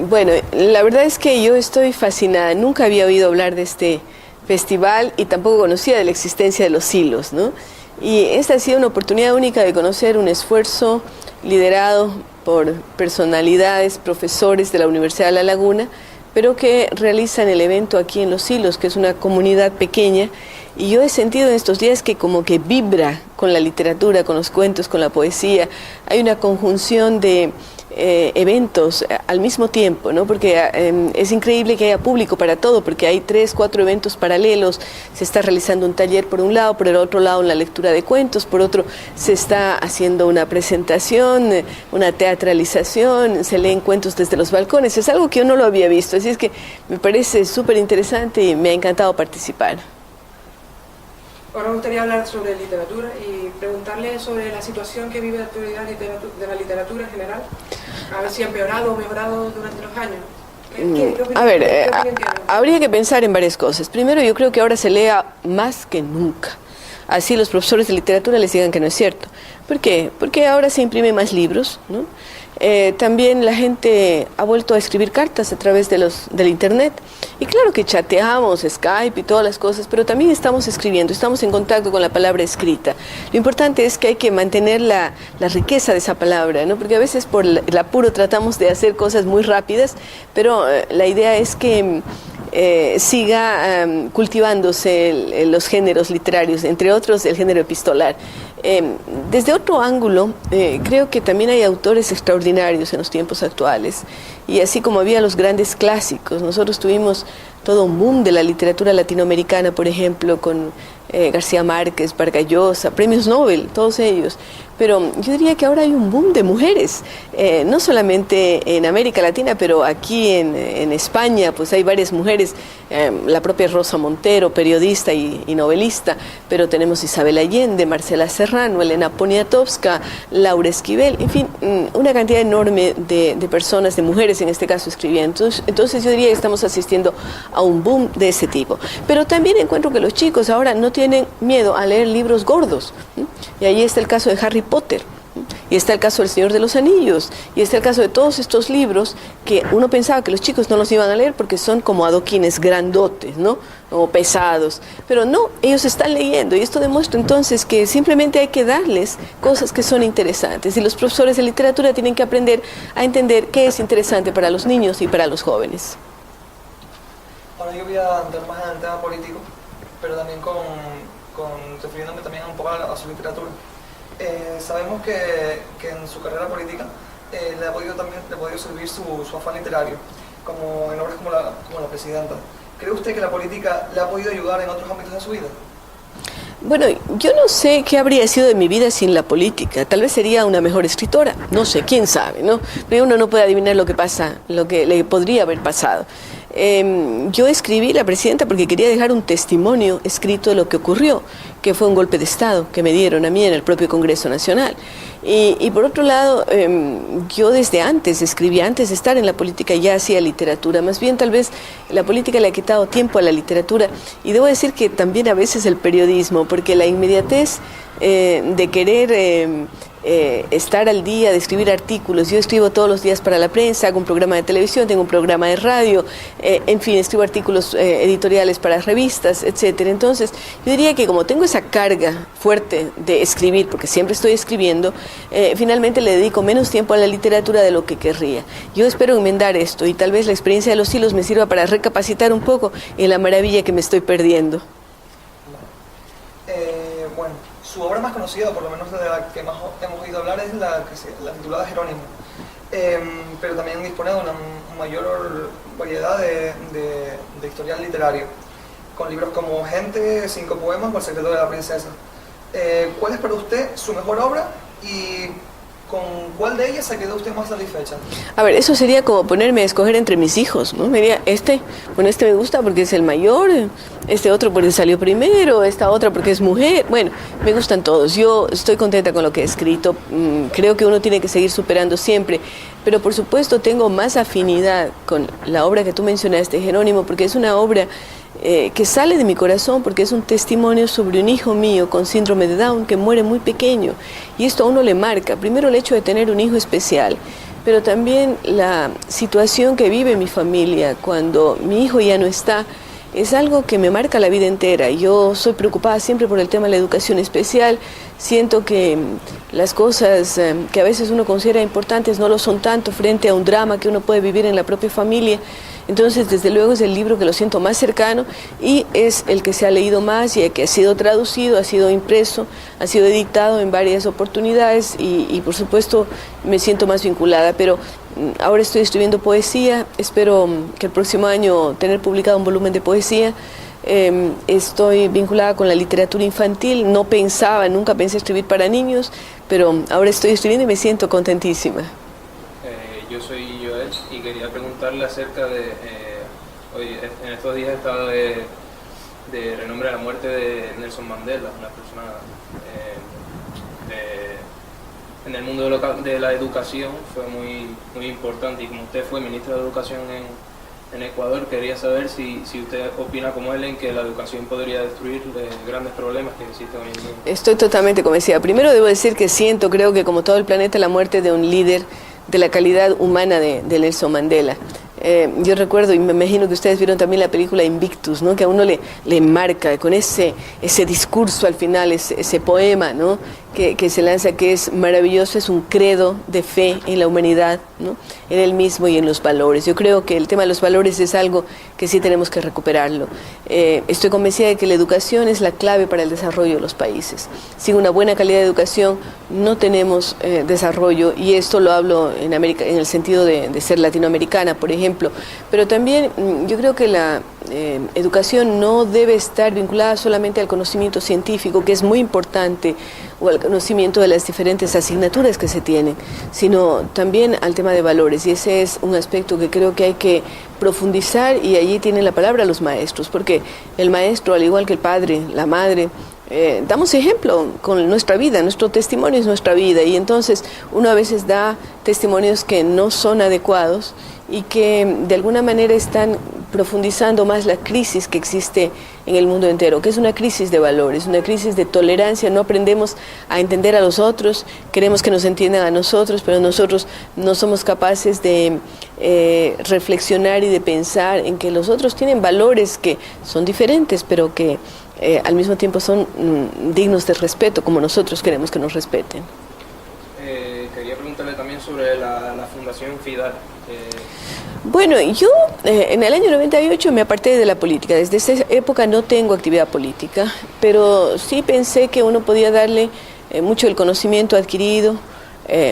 Bueno, la verdad es que yo estoy fascinada. Nunca había oído hablar de este festival y tampoco conocía de la existencia de los hilos, ¿no? Y esta ha sido una oportunidad única de conocer un esfuerzo liderado por personalidades, profesores de la Universidad de La Laguna, pero que realizan el evento aquí en Los Hilos, que es una comunidad pequeña, y yo he sentido en estos días que como que vibra con la literatura, con los cuentos, con la poesía. Hay una conjunción de eventos al mismo tiempo, ¿no? Porque es increíble que haya público para todo, porque hay 3, 4 eventos paralelos. Se está realizando un taller por un lado, por el otro lado una lectura de cuentos, por otro se está haciendo una presentación, una teatralización, se leen cuentos desde los balcones. Es algo que yo no lo había visto, así es que me parece súper interesante y me ha encantado participar. Ahora me gustaría hablar sobre literatura y preguntarle sobre la situación que vive la actualidad de la literatura en general, a ver si ha empeorado o mejorado durante los años. A ver, habría que pensar en varias cosas. Primero, yo creo que ahora se lea más que nunca. Así los profesores de literatura les digan que no es cierto. ¿Por qué? Porque ahora se imprimen más libros, ¿no? También la gente ha vuelto a escribir cartas a través del internet. Y claro que chateamos, Skype y todas las cosas, pero también estamos escribiendo, estamos en contacto con la palabra escrita. Lo importante es que hay que mantener la riqueza de esa palabra, ¿no? Porque a veces por el apuro tratamos de hacer cosas muy rápidas, pero la idea es que siga cultivándose los géneros literarios, entre otros el género epistolar. Desde otro ángulo, creo que también hay autores extraordinarios en los tiempos actuales, y así como había los grandes clásicos, nosotros tuvimos todo un boom de la literatura latinoamericana, por ejemplo, con García Márquez, Vargas Llosa, premios Nobel, todos ellos. Pero yo diría que ahora hay un boom de mujeres, no solamente en América Latina, pero aquí en España, pues hay varias mujeres, la propia Rosa Montero, periodista y novelista, pero tenemos Isabel Allende, Marcela Serrano, Elena Poniatowska, Laura Esquivel, en fin, una cantidad enorme de personas, de mujeres en este caso, escribiendo. Entonces yo diría que estamos asistiendo a un boom de ese tipo. Pero también encuentro que los chicos ahora no tienen miedo a leer libros gordos, ¿sí? Y ahí está el caso de Harry Potter, ¿sí? Y está el caso del Señor de los Anillos, y está el caso de todos estos libros que uno pensaba que los chicos no los iban a leer porque son como adoquines grandotes, ¿no? O pesados, pero no, ellos están leyendo, y esto demuestra entonces que simplemente hay que darles cosas que son interesantes, y los profesores de literatura tienen que aprender a entender qué es interesante para los niños y para los jóvenes. Ahora yo voy a entrar más en el tema político, pero también refiriéndome también un poco a su literatura. Sabemos que en su carrera política le ha podido servir su afán literario, como en obras como la Presidenta. ¿Cree usted que la política le ha podido ayudar en otros ámbitos de su vida? Bueno, yo no sé qué habría sido de mi vida sin la política. Tal vez sería una mejor escritora, no sé, quién sabe, ¿no? Pero uno no puede adivinar lo que pasa, lo que le podría haber pasado. Yo escribí La Presidenta porque quería dejar un testimonio escrito de lo que ocurrió, que fue un golpe de Estado que me dieron a mí en el propio Congreso Nacional. Y por otro lado, yo desde antes escribía, antes de estar en la política ya hacía literatura. Más bien tal vez la política le ha quitado tiempo a la literatura, y debo decir que también a veces el periodismo, porque la inmediatez de querer estar al día, de escribir artículos. Yo escribo todos los días para la prensa, hago un programa de televisión, tengo un programa de radio, en fin, escribo artículos editoriales para revistas, etcétera. Entonces, yo diría que como tengo esa carga fuerte de escribir, porque siempre estoy escribiendo, finalmente le dedico menos tiempo a la literatura de lo que querría. Yo espero enmendar esto, y tal vez la experiencia de Los Hilos me sirva para recapacitar un poco en la maravilla que me estoy perdiendo. Bueno, su obra más conocida, por lo menos de la que más hemos oído hablar, es la titulada Jerónimo, pero también dispone de una mayor variedad de historial literario, con libros como Gente, 5 poemas o El secreto de la princesa. ¿Cuál es para usted su mejor obra y con cuál de ellas se quedó usted más satisfecha? A ver, eso sería como ponerme a escoger entre mis hijos, ¿no? Me diría, este me gusta porque es el mayor, este otro porque salió primero, esta otra porque es mujer. Bueno, me gustan todos. Yo estoy contenta con lo que he escrito. Creo que uno tiene que seguir superando siempre, pero por supuesto tengo más afinidad con la obra que tú mencionaste, Jerónimo, porque es una obra que sale de mi corazón, porque es un testimonio sobre un hijo mío con síndrome de Down que muere muy pequeño, y esto a uno le marca. Primero, el hecho de tener un hijo especial, pero también la situación que vive mi familia cuando mi hijo ya no está, es algo que me marca la vida entera. Yo soy preocupada siempre por el tema de la educación especial. Siento que las cosas que a veces uno considera importantes no lo son tanto frente a un drama que uno puede vivir en la propia familia. Entonces, desde luego, es el libro que lo siento más cercano y es el que se ha leído más y el que ha sido traducido, ha sido impreso, ha sido editado en varias oportunidades y por supuesto, me siento más vinculada. Pero ahora estoy escribiendo poesía, espero que el próximo año tener publicado un volumen de poesía. Estoy vinculada con la literatura infantil, nunca pensé escribir para niños, pero ahora estoy escribiendo y me siento contentísima. Yo soy Joel y quería preguntarle acerca de, hoy en estos días estaba de renombre la muerte de Nelson Mandela, una persona en el mundo de la educación fue muy importante, y como usted fue ministro de Educación en Ecuador, quería saber si usted opina como él en que la educación podría destruir grandes problemas que existen hoy en día. Estoy totalmente convencida. Primero debo decir que creo que como todo el planeta, la muerte de un líder de la calidad humana de Nelson Mandela. Yo recuerdo, y me imagino que ustedes vieron también la película Invictus, ¿no? Que a uno le marca con ese discurso al final, ese poema, ¿no? que se lanza, que es maravilloso, es un credo de fe en la humanidad, ¿no? En él mismo y en los valores. Yo creo que el tema de los valores es algo que sí tenemos que recuperarlo. Estoy convencida de que la educación es la clave para el desarrollo de los países. Sin una buena calidad de educación no tenemos desarrollo, y esto lo hablo en América, en el sentido de ser latinoamericana, por ejemplo, pero también yo creo que la educación no debe estar vinculada solamente al conocimiento científico, que es muy importante, o al conocimiento de las diferentes asignaturas que se tienen, sino también al tema de valores, y ese es un aspecto que creo que hay que profundizar, y allí tienen la palabra los maestros, porque el maestro, al igual que el padre, la madre, damos ejemplo con nuestra vida, nuestro testimonio es nuestra vida, y entonces uno a veces da testimonios que no son adecuados y que de alguna manera están profundizando más la crisis que existe en el mundo entero, que es una crisis de valores, una crisis de tolerancia. No aprendemos a entender a los otros, queremos que nos entiendan a nosotros, pero nosotros no somos capaces de reflexionar y de pensar en que los otros tienen valores que son diferentes, pero que al mismo tiempo son dignos de respeto, como nosotros queremos que nos respeten. Quería preguntarle también sobre la Fundación FIDAL. Bueno, yo en el año 98 me aparté de la política. Desde esa época no tengo actividad política, pero sí pensé que uno podía darle mucho del conocimiento adquirido,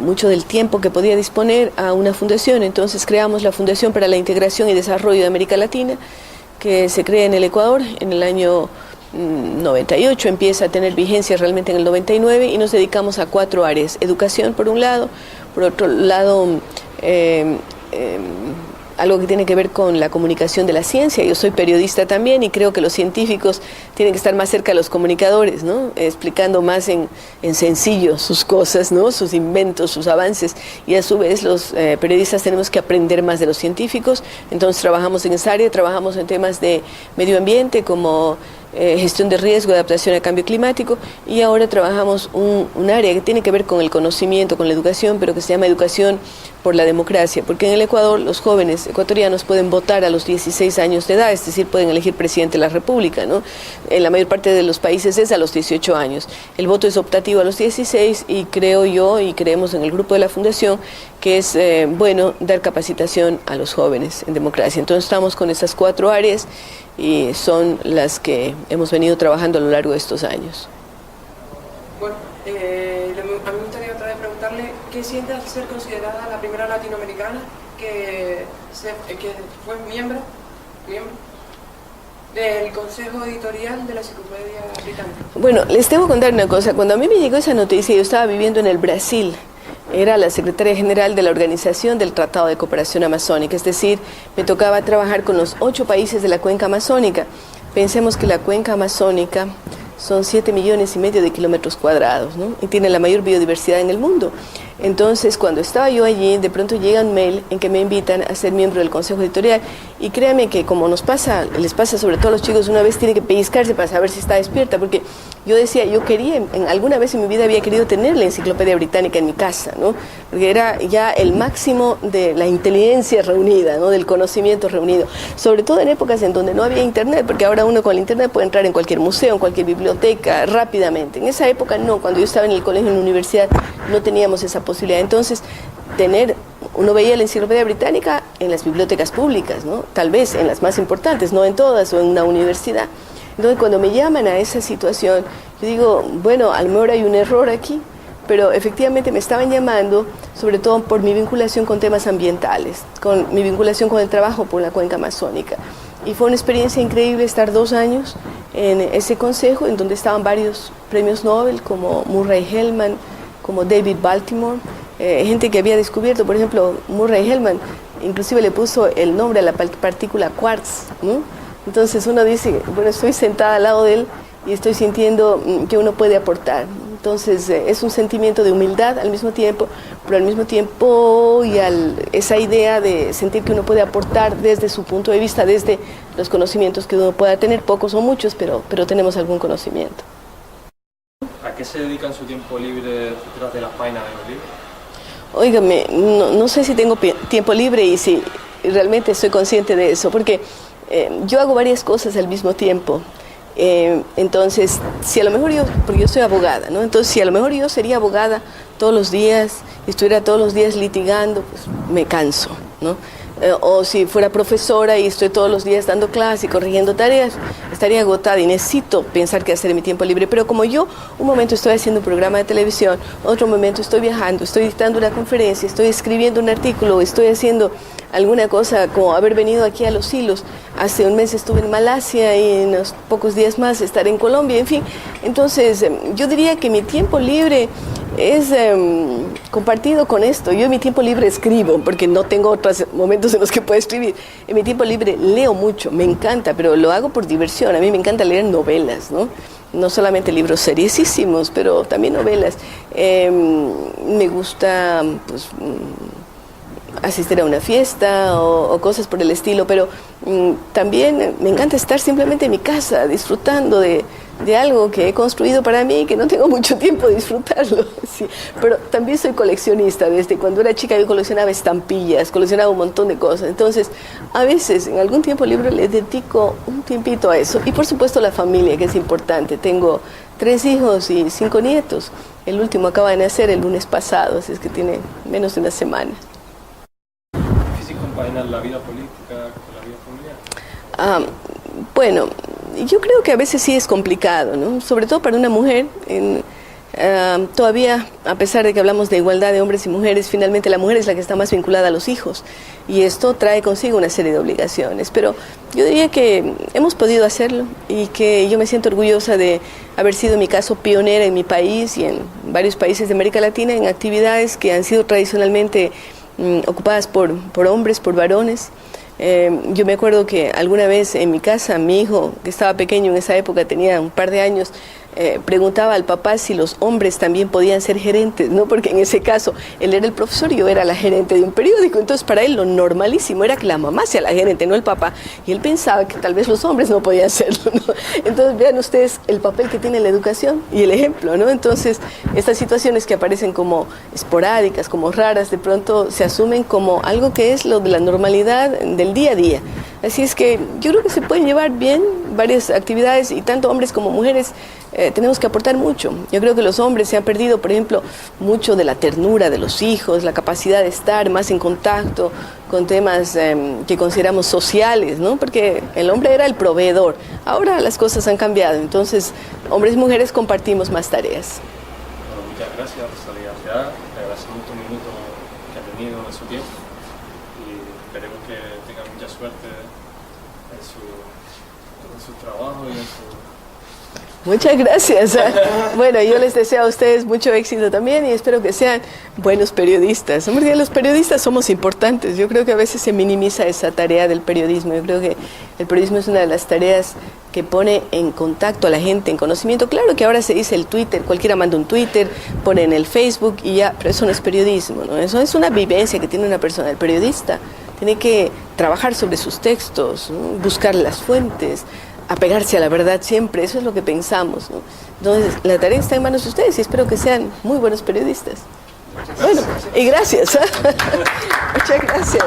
mucho del tiempo que podía disponer a una fundación. Entonces creamos la Fundación para la Integración y Desarrollo de América Latina, que se crea en el Ecuador en el año 98, empieza a tener vigencia realmente en el 99, y nos dedicamos a 4 áreas: educación por un lado, por otro lado algo que tiene que ver con la comunicación de la ciencia. Yo soy periodista también y creo que los científicos tienen que estar más cerca de los comunicadores, ¿no? Explicando más en sencillo sus cosas, ¿no? Sus inventos, sus avances, y a su vez los periodistas tenemos que aprender más de los científicos. Entonces trabajamos en esa área, trabajamos en temas de medio ambiente como gestión de riesgo, adaptación al cambio climático, y ahora trabajamos un área que tiene que ver con el conocimiento, con la educación, pero que se llama educación por la democracia, porque en el Ecuador los jóvenes ecuatorianos pueden votar a los 16 años de edad, es decir, pueden elegir presidente de la República, ¿no? En la mayor parte de los países es a los 18 años. El voto es optativo a los 16, y creo yo, y creemos en el grupo de la Fundación, que es bueno dar capacitación a los jóvenes en democracia. Entonces estamos con esas 4 áreas, y son las que hemos venido trabajando a lo largo de estos años. Bueno, a mí me gustaría otra vez preguntarle qué siente al ser considerada la primera latinoamericana que fue miembro del Consejo Editorial de la Enciclopedia Británica. Bueno, les tengo que contar una cosa. Cuando a mí me llegó esa noticia, yo estaba viviendo en el Brasil. Era la secretaria general de la Organización del Tratado de Cooperación Amazónica, es decir, me tocaba trabajar con los 8 países de la cuenca amazónica. Pensemos que la cuenca amazónica son 7,5 millones de kilómetros cuadrados, ¿no? Y tiene la mayor biodiversidad en el mundo. Entonces, cuando estaba yo allí, de pronto llega un mail en que me invitan a ser miembro del consejo editorial. Y créanme que como les pasa sobre todo a los chicos, una vez tiene que pellizcarse para saber si está despierta, porque yo decía, yo quería, alguna vez en mi vida había querido tener la enciclopedia británica en mi casa, ¿no? Porque era ya el máximo de la inteligencia reunida, ¿no? Del conocimiento reunido, sobre todo en épocas en donde no había internet, porque ahora uno con el internet puede entrar en cualquier museo, en cualquier biblioteca, rápidamente. En esa época no, cuando yo estaba en el colegio, en la universidad, no teníamos esa posibilidad. Entonces, uno veía la enciclopedia británica en las bibliotecas públicas, ¿no? Tal vez en las más importantes, no en todas, o en una universidad. Entonces, cuando me llaman a esa situación, yo digo, bueno, a lo mejor hay un error aquí, pero efectivamente me estaban llamando, sobre todo por mi vinculación con temas ambientales, con mi vinculación con el trabajo por la cuenca amazónica. Y fue una experiencia increíble estar 2 años en ese consejo, en donde estaban varios premios Nobel, como Murray Hellman, como David Baltimore, gente que había descubierto, por ejemplo, Murray Hellman, inclusive le puso el nombre a la partícula quartz, ¿no? Entonces uno dice, bueno, estoy sentada al lado de él y estoy sintiendo que uno puede aportar. Entonces es un sentimiento de humildad al mismo tiempo, pero al mismo tiempo esa idea de sentir que uno puede aportar desde su punto de vista, desde los conocimientos que uno pueda tener, pocos o muchos, pero tenemos algún conocimiento. ¿A qué se dedican su tiempo libre detrás de las páginas de los libros? Óigame, no sé si tengo tiempo libre y si realmente estoy consciente de eso, porque yo hago varias cosas al mismo tiempo. Entonces, si a lo mejor porque yo soy abogada, ¿no? Entonces, si a lo mejor yo sería abogada todos los días, estuviera todos los días litigando, pues me canso, ¿no? O si fuera profesora y estoy todos los días dando clases y corrigiendo tareas, estaría agotada y necesito pensar qué hacer en mi tiempo libre. Pero como yo, un momento estoy haciendo un programa de televisión, otro momento estoy viajando, estoy dictando una conferencia, estoy escribiendo un artículo, estoy haciendo alguna cosa, como haber venido aquí a Los Hilos. Hace un mes estuve en Malasia y en unos pocos días más estaré en Colombia, en fin. Entonces, yo diría que mi tiempo libre es compartido con esto. Yo en mi tiempo libre escribo, porque no tengo otros momentos en los que puedo escribir. En mi tiempo libre leo mucho, me encanta, pero lo hago por diversión. A mí me encanta leer novelas, ¿no? No solamente libros seriosísimos, pero también novelas. Me gusta, pues, asistir a una fiesta o cosas por el estilo, pero también me encanta estar simplemente en mi casa disfrutando de algo que he construido para mí, que no tengo mucho tiempo de disfrutarlo. Sí. Pero también soy coleccionista. Desde cuando era chica yo coleccionaba estampillas, coleccionaba un montón de cosas. Entonces, a veces, en algún tiempo libre, le dedico un tiempito a eso. Y por supuesto la familia, que es importante. Tengo 3 hijos y 5 nietos. El último acaba de nacer el lunes pasado, así es que tiene menos de una semana. ¿Es difícil compaginar la vida política con la vida familiar? Bueno, yo creo que a veces sí es complicado, ¿no? Sobre todo para una mujer. Todavía, a pesar de que hablamos de igualdad de hombres y mujeres, finalmente la mujer es la que está más vinculada a los hijos. Y esto trae consigo una serie de obligaciones. Pero yo diría que hemos podido hacerlo y que yo me siento orgullosa de haber sido, en mi caso, pionera en mi país y en varios países de América Latina en actividades que han sido tradicionalmente ocupadas por hombres, por varones. Yo me acuerdo que alguna vez en mi casa, mi hijo, que estaba pequeño en esa época, tenía un par de años, preguntaba al papá si los hombres también podían ser gerentes, ¿no? Porque en ese caso él era el profesor y yo era la gerente de un periódico. Entonces para él lo normalísimo era que la mamá sea la gerente, no el papá. Y él pensaba que tal vez los hombres no podían serlo, ¿no? Entonces vean ustedes el papel que tiene la educación y el ejemplo, ¿no? Entonces estas situaciones que aparecen como esporádicas, como raras, de pronto se asumen como algo que es lo de la normalidad del día a día. Así es que yo creo que se pueden llevar bien varias actividades y tanto hombres como mujeres tenemos que aportar mucho. Yo creo que los hombres se han perdido, por ejemplo, mucho de la ternura de los hijos, la capacidad de estar más en contacto con temas que consideramos sociales, ¿no? Porque el hombre era el proveedor. Ahora las cosas han cambiado, entonces hombres y mujeres compartimos más tareas. Bueno, muchas gracias, Rosalía. Le agradecemos estos minutos que ha tenido de su tiempo y esperemos que tenga mucha suerte en su trabajo y en su Muchas gracias. Bueno, yo les deseo a ustedes mucho éxito también y espero que sean buenos periodistas. Porque los periodistas somos importantes. Yo creo que a veces se minimiza esa tarea del periodismo. Yo creo que el periodismo es una de las tareas que pone en contacto a la gente, en conocimiento. Claro que ahora se dice el Twitter, cualquiera manda un Twitter, pone en el Facebook y ya, pero eso no es periodismo, ¿no? Eso es una vivencia que tiene una persona. El periodista tiene que trabajar sobre sus textos, ¿no? Buscar las fuentes, apegarse a la verdad siempre, eso es lo que pensamos, ¿no? Entonces, la tarea está en manos de ustedes y espero que sean muy buenos periodistas. Bueno, y gracias. Muchas gracias.